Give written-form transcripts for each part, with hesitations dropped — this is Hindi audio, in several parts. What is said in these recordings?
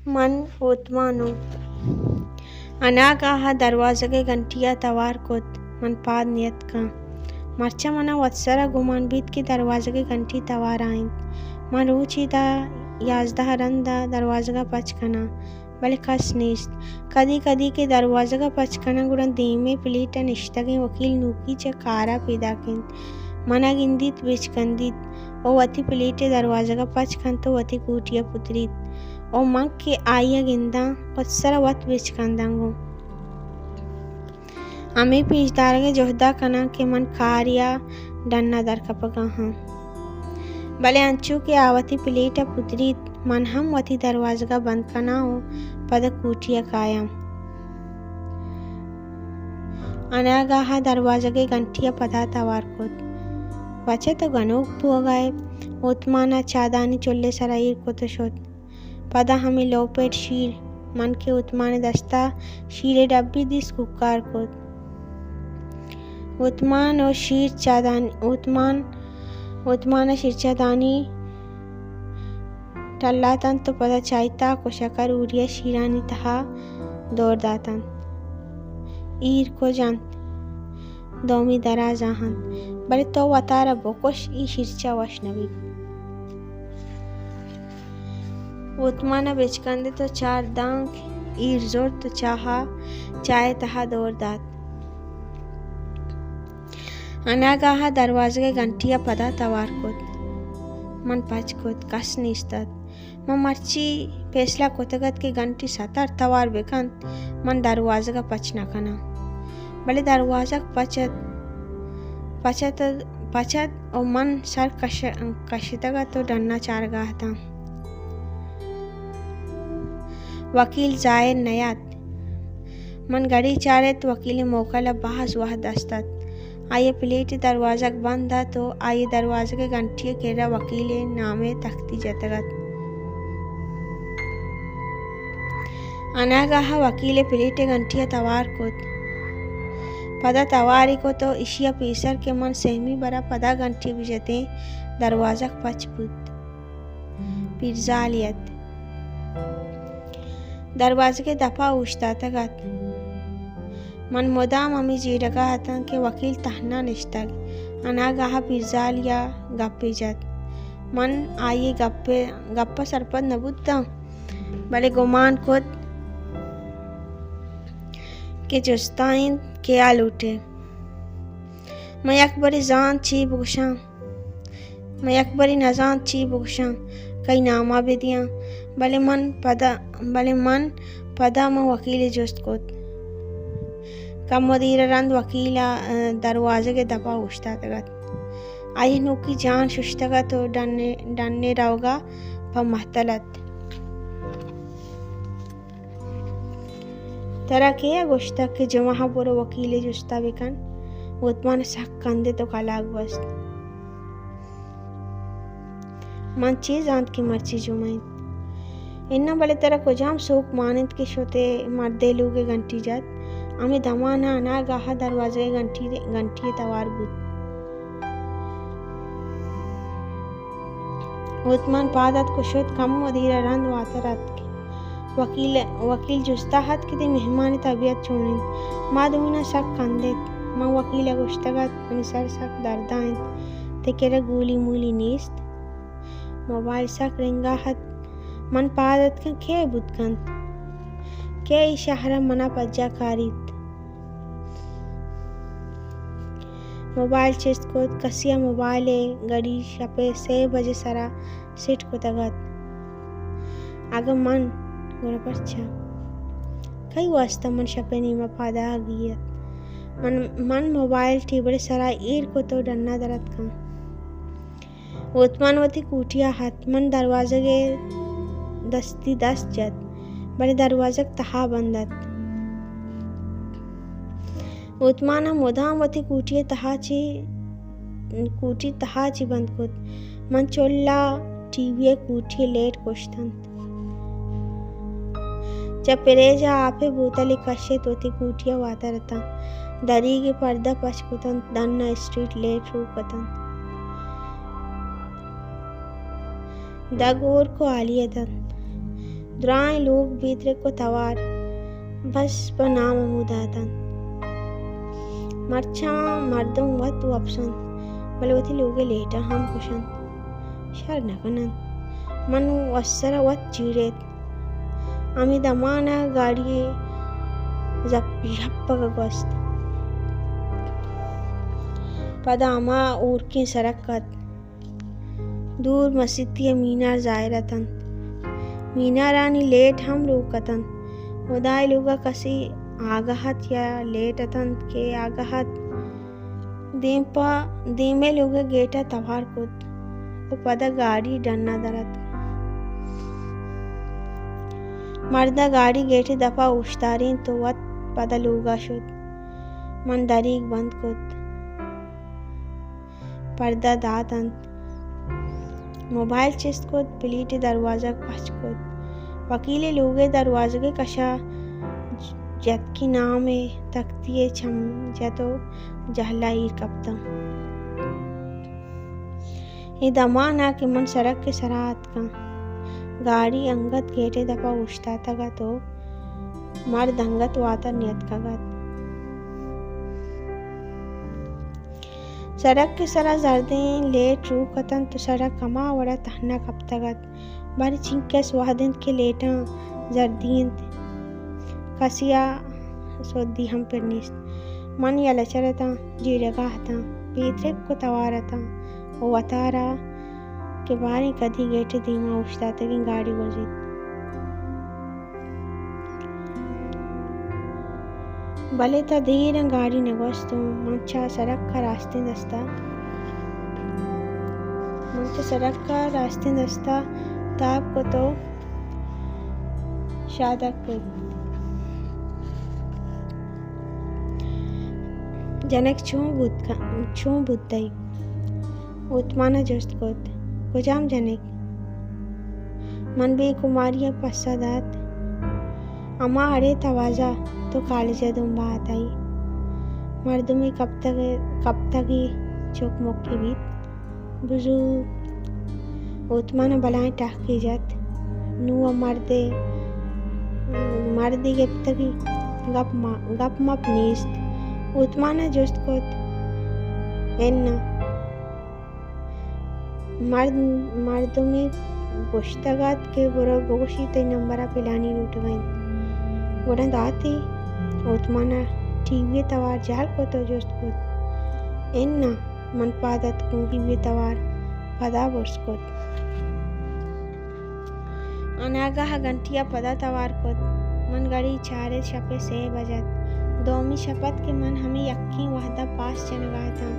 मन ओतमानो अनागाह दरवाज़गे गंटिया तवार कोत मन पाद नियत का मर्चा मना वत्सरा गुमान बीत की दरवाज़गे गंटी तवार आइन मन रूचीदा याजदा रंदा दरवाज़गा पचकना बले कस नीस्त कदी कदी के दरवाज़गा पचकना गुड़न दीमे पिलीटा निश्तगे वकील नूकी च कारा पैदा किन मना गिंदित बिचकंदित ओ वती पिलीटे दरवाज़गा पचकन तो वती कूटिया पुत्रीत ओ मंग के आइया गिंदा वत्सरा वत बिचकंदांगो अमी पीछदारगे जोहदा कना के मन कारिया डन्ना दर कपगा हाँ भले अंचू के आवती पिलीटा पुत्रीत मन हम वती दरवाज़गा बंद कना हो पद कूटिया कायम अनागाहा दरवाज़गे गंटिया पदा तवार कोत बचे तो गनोक पुगाए उतमाना चादानी चोल्ले सराइर को तो शोत पदा हमें लोपेट शीर मन के उतमाने दस्ता शीरे डब्बी दिस कुकार को उतमान और शीर चादानी उतमान शीर चादानी टल्लातन तो पदा चाहता को शकर उड़िया शीरानी तहा दौड़ दातन ईर को जान दोमी दरा जहान बले तो वतारा बोकोश ई शिरचा वशनवी उतमाना बेचकंदे तो चार दांग ईर जोर तो चाहे तहा दौड़ दात अनागाहा दरवाज़गे गंटिया पदा तवार कोत मन पच कोत कस निस्तात मन मर्ची पेसला कोतगत के गंटी सतर तवार बेकंत मन दरवाज़गा पचना कना भले दरवाज़ा पचत और मन सर कशितगा तो डन्ना चारगा था वकील जाए नयात मन गड़ी चारे तो वकील मौका बहस वह दस्तत आये प्लेट दरवाज़ा बंद था तो आये दरवाज़े के गंटिया केरा वकील नामे तख्ती जतगत अनागाहा वकील प्लेट गंटिया तवार कोत पदा तवारी को तो इशिया पीसर के मन सहमी बरा पदा गंटी बिजते दरवाज़ा पचपुत पिरजालियत दरवाजे के दफा उछता तगत मन मोदाम अमी जीरगा हता के वकील तहना निश्तग अनागाहा पिरजालिया गप्पे जत मन आये गप्पा सरपद नबुद्दा भले गुमान खुद के जुस्ताइन के आल उठे मैं अकबरी जान ची बुगशा मैं अकबरी नजान ची बुगशा कई नामा बेदियाँ भले मन पदा मैं वकील जुस्त कोत कम मदीर रंद वकीला दरवाजे के दफा उछता तगत आई नुकी जान शुश्तगा तो डन्ने रहोगा पर महतलत तरह के गोश्ता के जमा बोरो वकीले जुस्ता बेकन उतमान सक कंदे तो कलाग बस मन चीज आंत की मर्ची जुमाइन इन्ना बले तरह को जाम सोक मानंद के शोते मर्दे लोगे गंटी जात आमी दमाना ना गाहा दरवाजे गंटी तवार बुत उतमान पादत को शोत कम वदीरा रंद वातरत वकील जुस्ता हाथ किती मेहमानी तबीयत छोड़िन माँ दुना सक कंदेत माँ वकील गुश्तगत सर सक दर्दाइन ते केरा गूली मूली नीस्त मोबाइल सक रिंगा हाथ मन पादत का के बुतकंत के इशारा मना पज्जा कारित मोबाइल चेस्ट को कसिया मोबाइल गड़ी शपे से बजे सरा सेट को तगत आगे मन गोरपरछा कई वास्ता मन शपे नीमा पादा गियत मन मोबाइल टीबड़े सरा ईर को तो डन्ना दरत का उतमानवती कूटिया हाथ मन दरवाजे के दस्ती दस्त जत बड़े दरवाजे तहा बंदत उतमाना मोदामवती कूटी तहा ची बंद कुत मन चोल्ला टीवी कूटी लेट कोश्तंत जब पेरेजा आपे बोतले कशे तोती कूटिया वाता रहता दरी के पर्दा पचकुतन दन्ना स्ट्रीट लेट रूपतन दगोर को आलियतन दुराए लोग भीतरे को तवार बस पर नाम अमुदातन मरचा मर्दों वत वपसन बलवती लोगे लेटा हम कुशन शर नकनन मनु वस्सर वत चीड़ेत अमी दमाना गाड़ी झप्पक गोस्त पदामा ऊर की सरकत दूर मस्जिद मीनार जायरतन मीनारानी लेट हम रोकतन उदाय लोगा कसी आगहत या लेटतन के आगहत देमे लोगा गेटा तवार कुत वो पदा गाड़ी डन्ना दरत मर्दा गाड़ी गेटे दफा उश्तारीन तो वत पदा लोगा शुद मन दरीक बंद कुत पर्दा दातन मोबाइल चिस्त को पिलीटे दरवाजा पच को वकीले लोगे दरवाजे के कशा जत की नाम है तख्तिए छम जतो जहलाई कपता ये दमाना के मन सड़क के सराहत का गाड़ी अंगत गेटे दफा उछता तगा तो मर्द अंगत वाता नियत का गत सड़क के सरा जर्दें लेट रू कतन तो सड़क कमा वड़ा तहना कब तगत बारी चिंके स्वादिन के लेटा जर्दीन कसिया सोदी हम पर निस्त मन या लचरता जीरगा हता पीतरे को तवारता वो वतारा के बारी कदी गेटे दीमा उछता तक गाड़ी गुजित भले तो धीरे गाड़ी नगोस्तु मंचा सड़क का रास्ते दस्ता ताप को तो शादक को जनक छू बुद्धई उत्माना जस्त कोत कुजाम जनक मन बे कुमारिया पश्चादात अमा अरे तवाजा तो कालिजा दुम बात आई मर्दुमी कब तक ही चौक मुक्की बीत बुजुर्ग उतमान बलाएं टाक की जात नुआ मर्दी के तक गप मप नीस्त उतमाना जोस्त कोत एन्ना मर्दुमी गोश्तगात के बुरा गोशी ते नंबरा पिलानी लूट गई गुड़न दाती उतमाना टीवी तवार जाल को तो जोस्त को इन्ना मन पादत को टीवी तवार पदा वर्ष को अनागाह घंटिया पदा तवार को मन गड़ी चारे छपे से बजत दोमी शपथ के मन हमें यक्की वहदा पास चनगा था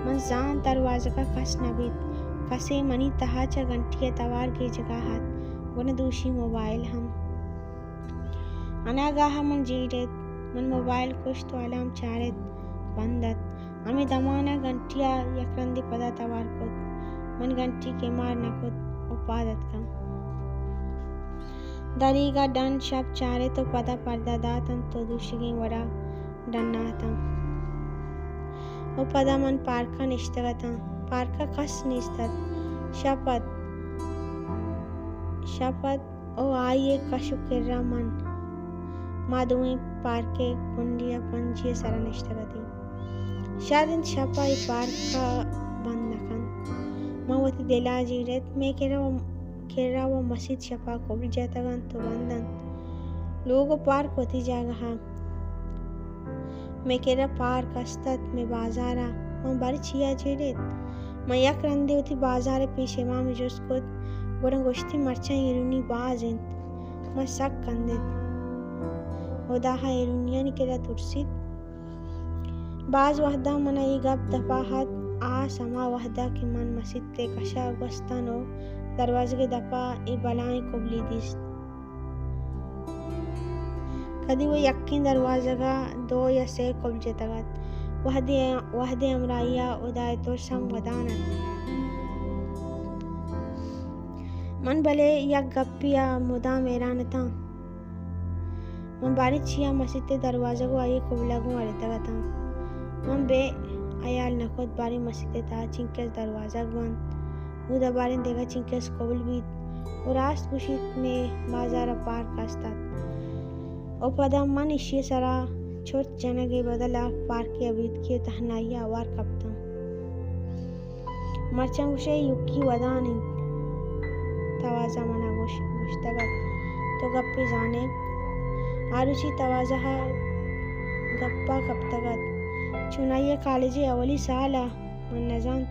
मन जान दरवाजा का कस नबीत कसे मनी तहाचा घंटिया तवार की जगह हाथ गुण दूषी मोबाइल हम अनागाह मन जीरेत मन मोबाइल कुछ तो अलार्म चारेत बंदत अमी दमाना घंटिया यकरंदी पदा तवार कुत मन घंटी के मार न कुत उपादत का दरीगा डन शब चारे तो पदा पर्दा दातन तो दूसरी वड़ा डन्ना था वो पदा मन पार्का निश्तगता पार्का कस निस्तत शपथ ओ आइए कशु किर्रा मन माधुई पार्के कुंडिया पंजिए सरा निश्तगती शारिन शपाई पार्का बंद नकन मवती दिला जीरेत में केरा वो मस्जिद शपा कोबल जातगन तो बंदन लोगो पार्क होती जगह मैं केरा पार्क अस्तत में बाजारा मैं बारी छिया जीरेत मैं यक रंदे होती बाजार पीछे माँ में जोस्कुत गुरंग गोश्ती मरचा इरुनी बाजिंत मैं सक कंदित उदाहा इरुनिया निकेरा तुरसित बाज वहदा मना ये गप दफाहत आ समा वहदा की मन मस्जिद ते कशा गस्तानो दरवाजे के दफा ए बलाएं कोबली दिस कदी वो यक्कीन दरवाजा का दो या से कोबजे तगत वहदे अमराइया उदाय तो सम वदानत मन भले यक गप्पिया मुदा मेरा नता मन बारी छिया मस्जिद दरवाजा को आइए कोबला को अरे तगता मन बे अयाल नखोद बारी मस्जिद ता चिंकेस दरवाजा बंद उदा बारी देगा चिंकेस कोबल भी व रास्त कुशीत में बाजार पार कास्तात ओ पदा मन इशी सरा छोट जनगे बदला पार के अबीत के तहनाइया आवार कपता मरचंगुशे युक्की वदानी तवाजा मना गुश्तगत तो गप्पे जाने आरुचि तवाजा गप्पा कपतगत चुनाइये कॉलेजे अवली साला मन नजान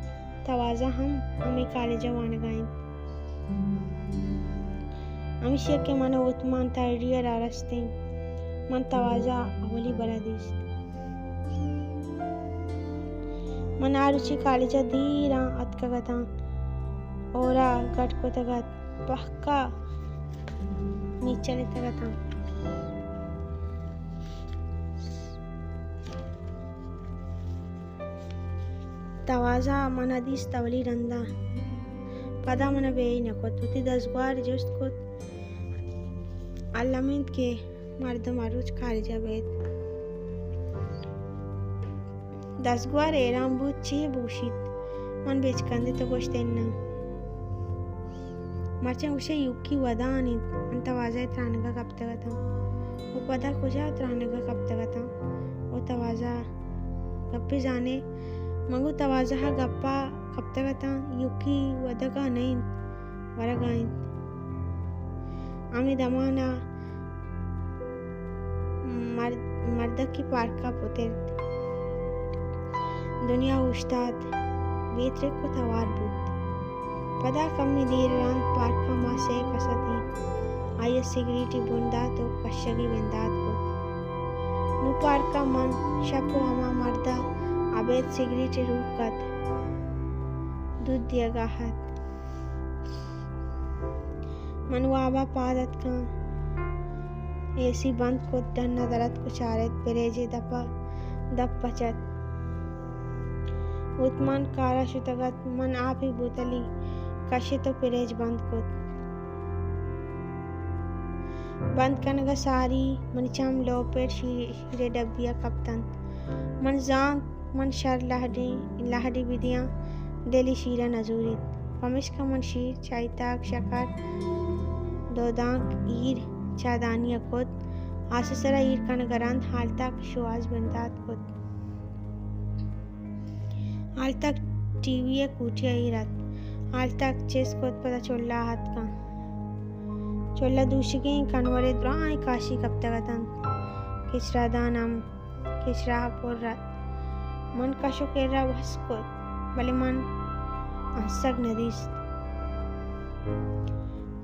तवाजा हम हमें कॉलेजा वान गाइन अमिशे के मन उत्मान तारियर आरस्ते मन तवाजा अवली बरादीस मन आरुचि कॉलेजा धीरा अतकगता ओरा गट को तगत पक्का नीचे तगता तवाजा मन हदीस तवली रंदा पदा मन बेई नकोत उती 10 बार जस्ट को अल्लामिन के मर्दम आरुच खारिजा बेत 10 बार एराम बुची बुशित मन बेच कंदे तो गोश्तेन्ना मरचंग उसे युक्की वदानी तवाजा त्रानगा कपतगता वो पदा कुजा त्रानगा कपतगता वो तवाजा गप्पे जाने मंगू तवाजा गप्पा कपतगता युक्की वदगा नहीं वरगाइन आमी दमाना मर्द की पार्का पोतेर दुनिया उस्ताद बेतरे को तवार बुद्ध पदा कमी देर रान पार्का मा से कसती आये सिगरेटी बुंदा तो कशगी बंदात को नु पार्का मन शपो अमा मर्दा अबेद सिगरेटी रूकत दूध दिया गाहत मनवाबा पादत का एसी बंद को डन्ना दरत को चारेत पेरेजे दपा दप पचत उत्मान कारा शुतगत मन आप ही बोतली कशे तो पेरेज बंद कनगा सारी मन चम लोपेट शीरे डबिया कप्तन मन जान मन शर लहडी विदियां डेली शीरा नजूरी पमिश का मन शीर चाइताक शकर दोदांक ईर चादानिया खुद आससरा ईर कनगरंद हाल तक शुआज बंदात खुद हाल तक टीवी कूटिया ईरत हाल तक चेस कोत पता चोल्ला हाथ का चोल्ला दूषिके कनवरे द्राई काशी कप्तगतन किचरा दानम किचरा पोर्रत मन कशो केरा वस्कोत बले मन अंसक नदीस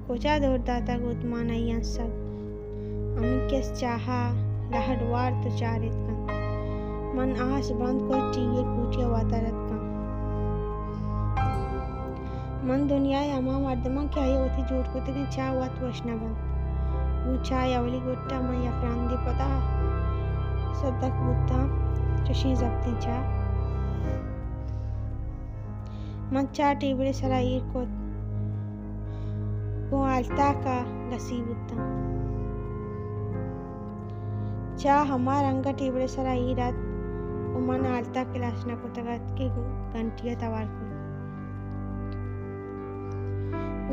कोचा दौड़ दाता गुतमान आई अंसक अमिन केस चाहा लहडवार तो चारित का मन आस बंद को टीवी कूटिया वातारत का मन दुनिया अमा मर्दमा क्या होती झूठ को तेरी चाह हुआ तो वशना बंद वो चाय अवली गुट्टा मैं यकरांदी पता सदक बुद्धा चशी जब्ती चाह मन चाह टेबले सराइर को वो आलता का गसी बुद्धा चाह हमार अंगा टेबले सराइर रात वो मन आलता के लाशना को तगत के घंटिया तवार को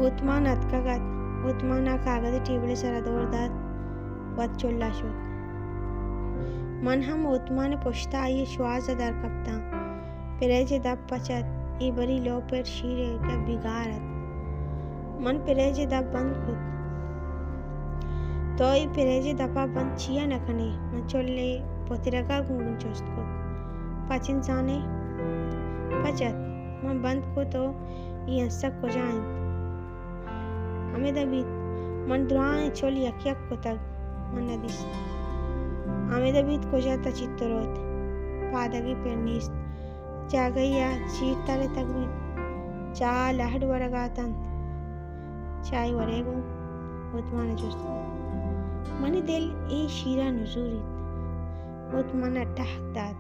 उत्मान अतकगत उत्माना कागज टेबले सरा दौड़दात वत चोल्ला शोत मन हम उत्मान पुश्ता आये श्वास अदर कप्ता पिरेजे दब पचत ये बरी लो पर शीरे का बिगारत मन पिरेजे दब बंद खुद तो ये पिरेजे दपा बंद छिया नखने मन चोल्ले पोतिरका गुंगुन चोस्त को पाच इंसाने पचत मन बंद को तो ये अंसक को जाएं अमेदबीत मन दुआएं चोल यक को तक मन नदिस अमेदबीत को जाता चित्तरोत पादगी पेरनीस जागैया चीर ताले तक भी चा लहड वरगातन चाय वरेगु उत्मान जुस्त मनी दिल ए शीरा नुजूरित उत्मान टहकदात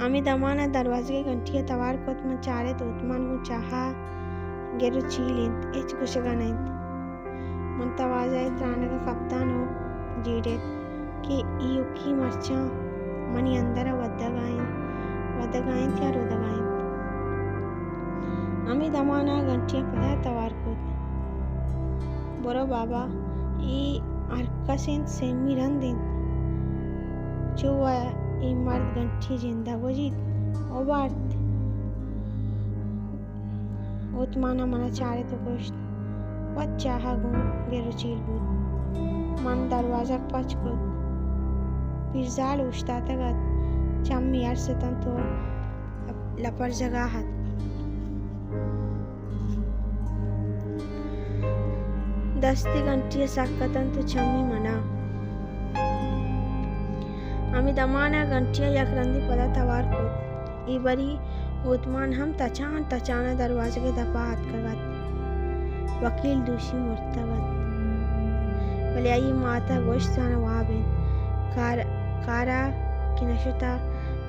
अमित अमाना दरवाजे के घंटिया तवार को उत्मान चारे तो उत्मान को चाहा गेरु चीलिंत एच कुशगा नहीं मन तवाजा त्राने का कप्तान हो जीडेत कि युकी मर्चा मनी अंदर वद्दगाएं त्या रोदगाएं आमी दमाना घंटिया पदा तवार को बोरो बाबा ई आरकसिन सेमी रंदिन चुवा ई मर्द घंटी जिंदा गोजीत ओबार्त उतमाना मना चारे तो गोश्त वत चाहा गुं गेरो चील बुद मन दरवाजा पच को पिरजाल उश्ता तगत चम्मी अरसतन तो लपर जगाहत दस्ती घंटी साकतन तो चम्मी मना आमी दमाना घंटिया यकरंदी पदा तवार को ई बरी उतमान हम तचाना दरवाजे के दपा हाथ करवत वकील दूषी मुर्तबत भले आई माता गोश्त जाना वाबिन कारा की नशुता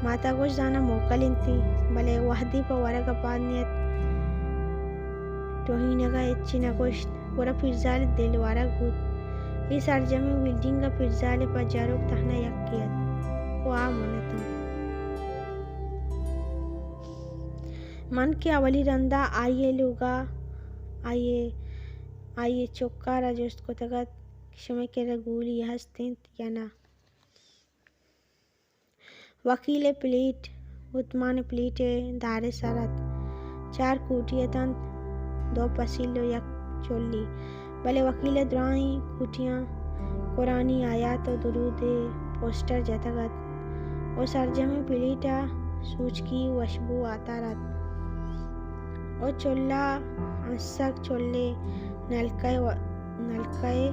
माता गोश्त जाना मोकलिन थी भले वहदी पर वरग पानियत तोहिनगा इच्छिना गोश्त पूरा पिरजाल दिलवारा गुद इस अर्जमी बिल्डिंग का पिरजाले पर जारुक तहना यक्कियत वो आ मनता मन के अवली रंदा आइए लुगा आइए चौक्का जोस्त को तगत समय के रगूली हस्तिन या ना वकीले प्लेट उतमान प्लेटे दारे सरत चार कूटिया तन दो पसीलो यक चोली भले वकीले द्राई कुटियाँ कुरानी आयात तो दुरूदे पोस्टर जतगत ओ सरजमी प्लेटा सूचकी वशबू आता रत ओ चोल्ला अंसक चोल्ले नलकाए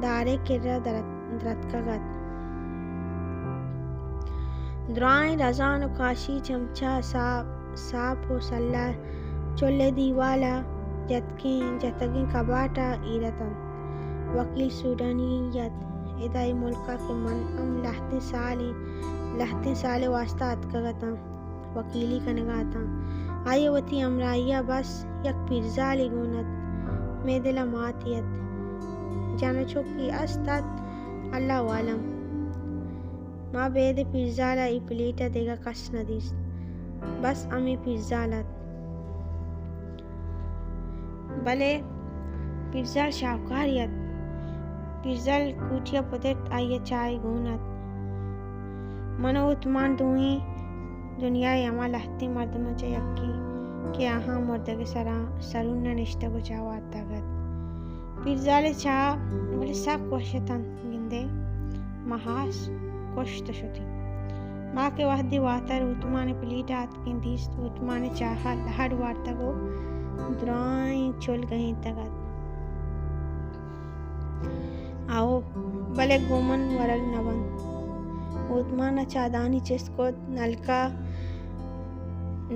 दारे किर्रा दरतकगत द्राई रजान काशी चमचा साप हो सल्ला चोल्ले दीवाला जतगी कबाटा ईरतन वकील सूडानियत इदाई मुल्का के मन लहते साले वास्ता अतकगता वकीली कनगाता आयवती अमराइया बस यक पिरजाली गुनत मेदिला मातियत जानो छोकी अस्तात अल्लाह वालम माँ बेदे पिरजाला ई प्लेटा देगा कस नदीस बस अमी पिरजालत भले पिरजाल शाहकारियत पिरजाल कुटिया पुदत आइए चाय गुनत मनो उतमान दुई दुनिया यमा लहती मर्दमा चयक्की के आहा मर्द के सरुन्ना निष्ठा को चावा तगत पिरजाले चा बोले सा कोशतन गिंदे महास कोश्त शुति माँ के वहदी वातर उतमाने प्लीटा आतकिन दीस उतमाने चाहा लहर वार्ता को द्राई चुल गई तगत आओ भले गोमन वरल नवन उतमाना चादानी चिस्को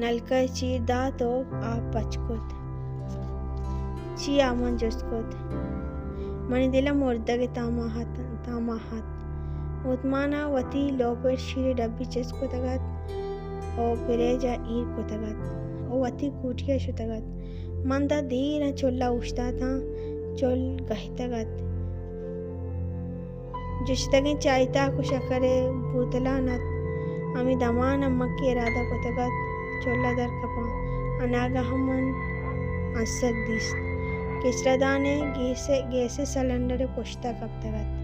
नलका चीर दा तो आप पचकोत ची आमन जस्कोत मनी दिला मुर्दा के तामाहात उतमाना वती लोपर शीरे डब्बी चिस्को तगत ओ पिरेजा ईर को तगत ओ वती कुटिया शु तगत मंदा दीर चोल्ला उश्ता था चोल गही तगत जिश्तगे चाहता कुछ करे भूतला नत अमी दमान अम्मा के इरादा को तगत चोला दर कपा अनागा हमन असक दिस किसरा दाने गैसे सिलेंडर पोश्ता कब तगत